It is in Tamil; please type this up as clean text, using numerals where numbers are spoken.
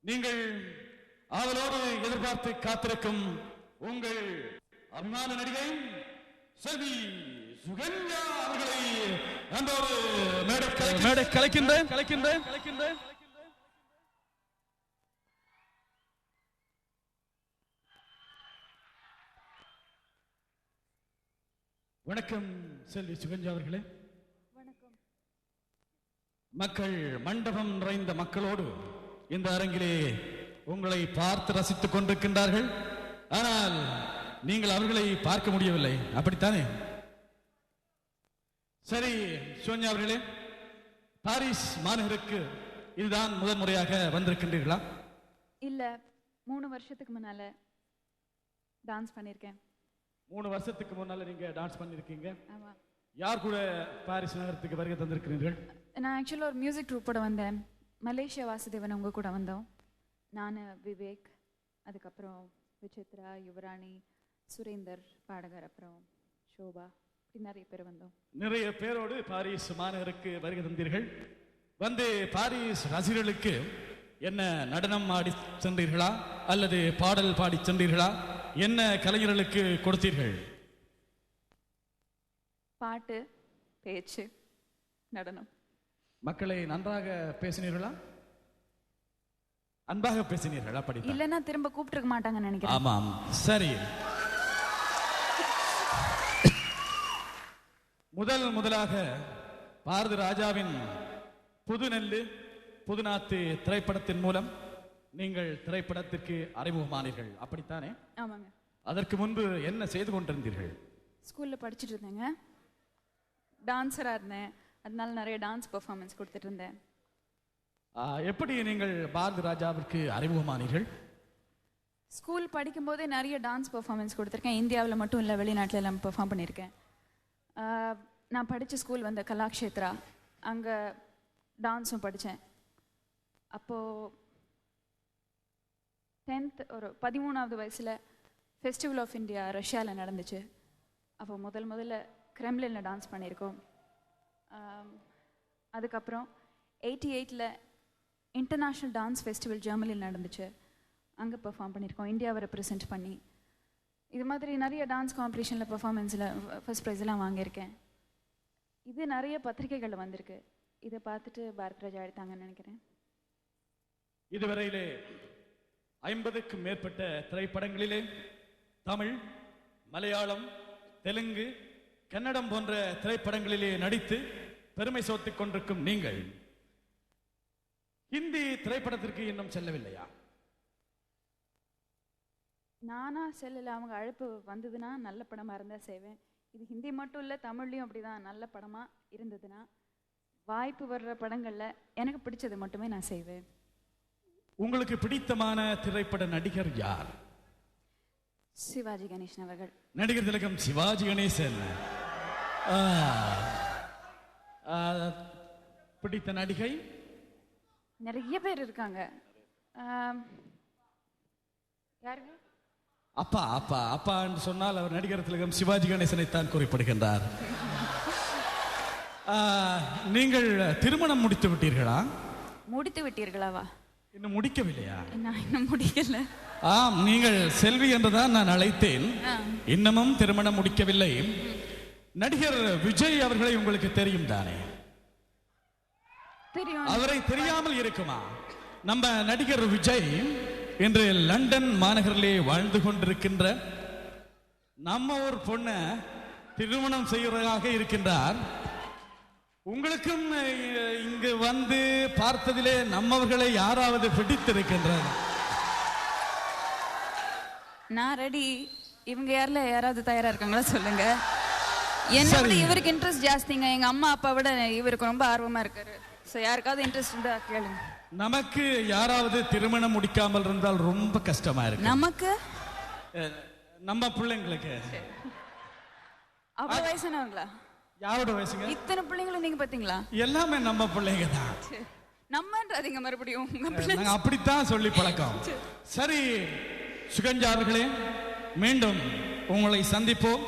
நீங்கள் ஆவலோடு எதிர்பார்த்து காத்திருக்கும் உங்கள் அபிமான நடிகை செல்வி சுகன்யா அவர்களை அன்போடு மேடை கலைக்கின்றேன். வணக்கம் செல்வி சுகன்யா அவர்களே. வணக்கம். மக்கள் மண்டபம் நிறைந்த மக்களோடு இந்த அரங்கிலே உங்களை பார்த்து ரசித்துக் கொண்டிருக்கின்றார்கள். ஆனால் நீங்கள் அவர்களை பார்க்க முடியவில்லை, அப்படித்தானே? சரி சுகன்யா அவர்களே, பாரிஸ் மாநகருக்கு இதுதான் முதல் முறையாக வந்திருக்கின்றீர்களா? இல்ல, 3 வருஷத்துக்கு முன்னால டான்ஸ் பண்ணிருக்கேன். 3 வருஷத்துக்கு முன்னால நீங்க டான்ஸ் பண்ணிருக்கீங்க. ஆமா. யார் கூட பாரிஸ் நகரத்துக்கு வருகை தந்திருக்கிறீர்கள்? நான் ஆக்சுவலாக ஒரு மியூசிக் ட்ரூப்போட வந்தேன். மலேசியா வாசுதேவன் உங்க கூட வந்தோம். நான், விவேக், அதுக்கப்புறம் விசித்ரா, யுவராணி, சுரேந்தர் பாடகர், அப்புறம் ஷோபா, இப்படி நிறைய பேர் வந்தோம். நிறைய பேரோடு பாரிஸ் மாநகருக்கு வருகை தந்தீர்கள். வந்து பாரிஸ் ரசிகர்களுக்கு என்ன நடனம் ஆடி சென்றீர்களா அல்லது பாடல் பாடி சென்றீர்களா? என்ன கலைஞர்களுக்கு கொடுத்தீர்கள்? பாட்டு, பேச்சு, நடனம். மக்களை நன்றாக பேசினீர்களா? அன்பாக பேசினீர்கள்? அப்படி இல்லைன்னா திரும்ப கூப்பிட்டுருக்க மாட்டாங்கன்னு நினைக்கிறேன். ஆமாம், சரி. முதலாக பாரதி ராஜாவின் புதுநெல்லு புதுநாத்து திரைப்படத்தின் மூலம் நீங்கள் திரைப்படத்திற்கு அறிமுகமானீர்கள், அப்படித்தானே? ஆமாங்க. அதற்கு முன்பு என்ன செய்து கொண்டிருந்தீர்கள்? ஸ்கூல்ல படிச்சுட்டு இருந்தேங்க. டான்ஸரா இருந்தேன். அதனால நிறைய டான்ஸ் பெர்ஃபார்மன்ஸ் கொடுத்துட்டு இருந்தேன். எப்படி நீங்கள் பாரதி ராஜாவிற்கு அறிமுகமானீர்கள்? ஸ்கூல் படிக்கும் போதே நிறைய டான்ஸ் பெர்ஃபார்மன்ஸ் கொடுத்துருக்கேன். இந்தியாவில் மட்டும் இல்லை, வெளிநாட்டில் எல்லாம் பெர்ஃபார்ம் பண்ணியிருக்கேன். நான் படித்த ஸ்கூல் வந்து கலாக்ஷேத்ரா, அங்கே டான்ஸும் படித்தேன். அப்போது 10th ஒரு 13வது வயசில் ஃபெஸ்டிவல் ஆஃப் இந்தியா ரஷ்யாவில் நடந்துச்சு. அப்போ முதல்ல கிரெம்லினில் டான்ஸ் பண்ணியிருக்கோம். அதுக்கப்புறம் 88ல் இன்டர்நேஷ்னல் டான்ஸ் ஃபெஸ்டிவல் ஜெர்மனியில் நடந்துச்சு. அங்கே பெர்ஃபார்ம் பண்ணியிருக்கோம், இந்தியாவை ரெப்ரசென்ட் பண்ணி. இது மாதிரி நிறைய டான்ஸ் காம்படிஷனில் பெர்ஃபார்மன்ஸில் ஃபர்ஸ்ட் ப்ரைஸ்லாம் வாங்கியிருக்கேன். இது நிறைய பத்திரிகைகளில் வந்திருக்கு. இதை பார்த்துட்டு பாரத் ராஜா எடுத்தாங்கன்னு நினைக்கிறேன். இதுவரையிலே 50க்கும் மேற்பட்ட திரைப்படங்களிலே தமிழ், மலையாளம், தெலுங்கு, கன்னடம் போன்ற திரைப்படங்களிலே நடித்து பெருமை சோத்திக் கொண்டிருக்கும் நீங்கள் ஹிந்தி திரைப்படத்திற்கு இன்னும் செல்லவில்லையா? நானா செல்லல, அவங்க அழைப்பு வந்ததுன்னா நல்ல படமாக இருந்தால் செய்வேன். இது ஹிந்தி மட்டும் இல்லை, தமிழ்லையும் அப்படிதான். நல்ல படமாக இருந்ததுன்னா, வாய்ப்பு வர்ற படங்களில் எனக்கு பிடிச்சது மட்டுமே நான் செய்வேன். உங்களுக்கு பிடித்தமான திரைப்பட நடிகர் யார்? சிவாஜி கணேசன் அவர்கள். நடிகர் திலகம் சிவாஜி கணேசன். பிடித்த நடிகை? நிறைய பேர் இருக்காங்க. யாருங்க? அப்பா அப்பா அப்பா என்று சொன்னால் அவர் நடிகர் திலகம் சிவாஜி கணேசனை தான் குறிப்பிடுகின்றார். நீங்கள் திருமணம் முடித்து விட்டீர்களா? முடித்து விட்டீர்களாவா? இன்னும் முடிக்கவில்லையா? நான் இன்னும் முடிக்கல. ஆம், நீங்கள் செல்வி என்றுதான் நான் அழைத்தேன். இன்னமும் திருமணம் முடிக்கவில்லை. நடிகர் விஜய் அவர்களை உங்களுக்கு தெரியும் தானே? தெரியும். அவரை தெரியாமல் இருக்குமா? நம்ம நடிகர் விஜய் இன்று லண்டன் மாநகரிலே வாழ்ந்து கொண்டிருக்கின்ற நம்ம ஒரு பொண்ண திருமணம் செய்வதாக இருக்கின்றார். உங்களுக்கும் இங்கு வந்து பார்த்ததிலே நம்மவர்களை யாராவது பிடித்திருக்கின்றார்? நான் ரெடி. இவங்க யாராவது தயாரா இருக்காங்களா சொல்லுங்க. என்ன விட இவருக்கு இன்ட்ரெஸ்ட் ஜாஸ்திங்க. எங்க அம்மா அப்பா விட இவருக்கு ரொம்ப ஆர்வமா இருக்காரு. சோ யாருக்காவது இன்ட்ரெஸ்ட் இருந்தா கேளுங்க. நமக்கு யாராவது திருமணம் முடிக்காமல் இருந்தால் ரொம்ப கஷ்டமா இருக்கு. நமக்கு நம்ம பிள்ளைங்களுக்கு அவ்வளவு வயசானவங்களா? யாரோட வயசுங்க? இத்தனை பிள்ளைங்களும் நீங்க பாத்தீங்களா? எல்லாமே நம்ம பிள்ளைங்க தான். நம்மன்றீங்க மறுபடியும். நாங்க அப்படித்தான் சொல்லி பழக்கம். சரி சுகன்யா அவர்களே, மீண்டும் உங்களை சந்திப்போம்.